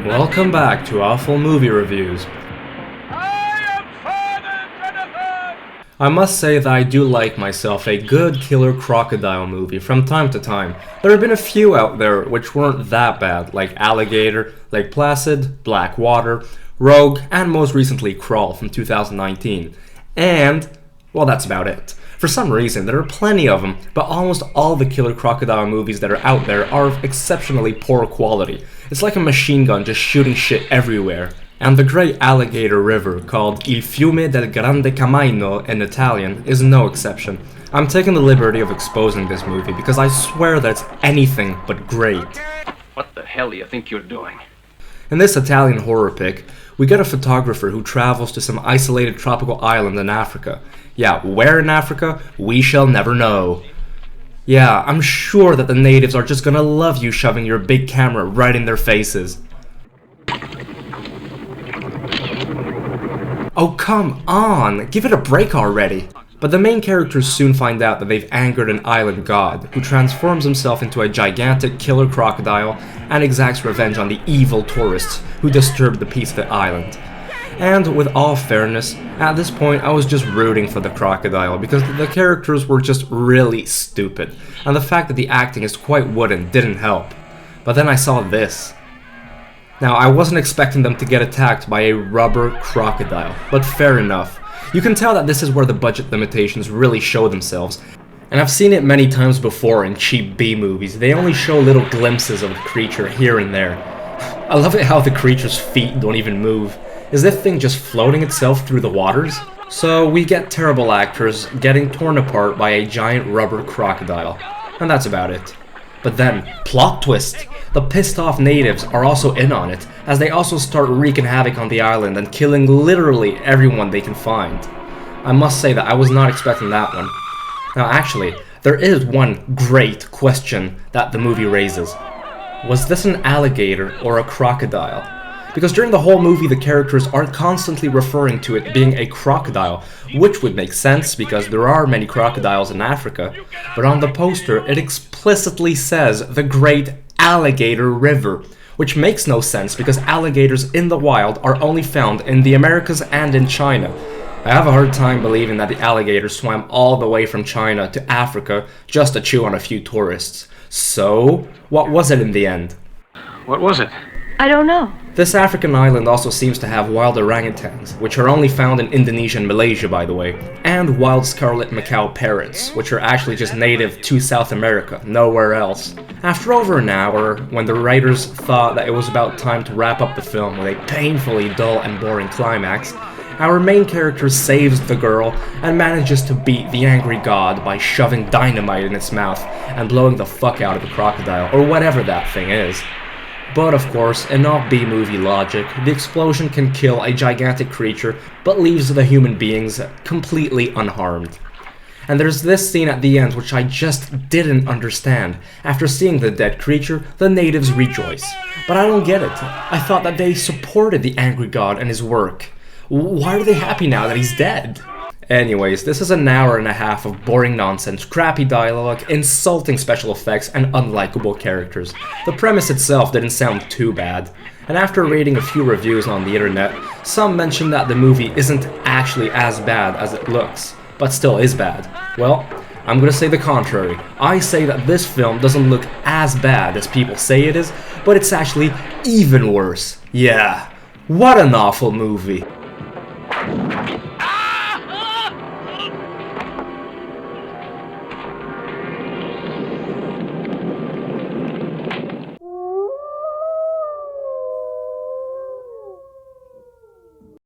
Welcome back to Awful Movie Reviews. I must say that I do like myself a good killer crocodile movie from time to time. There have been a few out there which weren't that bad, like Alligator, like Placid, Black Water, Rogue, and most recently Crawl from 2019. And, well, that's about it. For some reason, there are plenty of them, but almost all the killer crocodile movies that are out there are of exceptionally poor quality. It's like a machine gun just shooting shit everywhere. And the Great Alligator River, called Il Fiume del Grande Camino in Italian, is no exception. I'm taking the liberty of exposing this movie because I swear that it's anything but great. What the hell do you think you're doing? In this Italian horror pic, we get a photographer who travels to some isolated tropical island in Africa. Yeah, where in Africa? We shall never know. Yeah, I'm sure that the natives are just gonna love you shoving your big camera right in their faces. Oh, come on! Give it a break already! But the main characters soon find out that they've angered an island god, who transforms himself into a gigantic killer crocodile and exacts revenge on the evil tourists who disturbed the peace of the island. And with all fairness, at this point I was just rooting for the crocodile because the characters were just really stupid, and the fact that the acting is quite wooden didn't help. But then I saw this. Now, I wasn't expecting them to get attacked by a rubber crocodile, but fair enough. You can tell that this is where the budget limitations really show themselves, and I've seen it many times before in cheap B-movies. They only show little glimpses of the creature here and there. I love it how the creature's feet don't even move. Is this thing just floating itself through the waters? So we get terrible actors getting torn apart by a giant rubber crocodile, and that's about it. But then, plot twist! The pissed off natives are also in on it, as they also start wreaking havoc on the island and killing literally everyone they can find. I must say that I was not expecting that one. Now actually, there is one great question that the movie raises. Was this an alligator or a crocodile? Because during the whole movie the characters are constantly referring to it being a crocodile, which would make sense because there are many crocodiles in Africa, but on the poster it explicitly says the Great Alligator River, which makes no sense because alligators in the wild are only found in the Americas and in China. I have a hard time believing that the alligator swam all the way from China to Africa just to chew on a few tourists. So, what was it in the end? What was it? I don't know. This African island also seems to have wild orangutans, which are only found in Indonesia and Malaysia, by the way, and wild scarlet macaw parrots, which are actually just native to South America, nowhere else. After over an hour, when the writers thought that it was about time to wrap up the film with a painfully dull and boring climax, our main character saves the girl and manages to beat the angry god by shoving dynamite in its mouth and blowing the fuck out of the crocodile, or whatever that thing is. But of course, in all B-movie logic, the explosion can kill a gigantic creature, but leaves the human beings completely unharmed. And there's this scene at the end which I just didn't understand. After seeing the dead creature, the natives rejoice. But I don't get it. I thought that they supported the angry god and his work. Why are they happy now that he's dead? Anyways, this is an hour and a half of boring nonsense, crappy dialogue, insulting special effects, and unlikable characters. The premise itself didn't sound too bad, and after reading a few reviews on the internet, some mentioned that the movie isn't actually as bad as it looks, but still is bad. Well, I'm gonna say the contrary. I say that this film doesn't look as bad as people say it is, but it's actually even worse. Yeah, what an awful movie.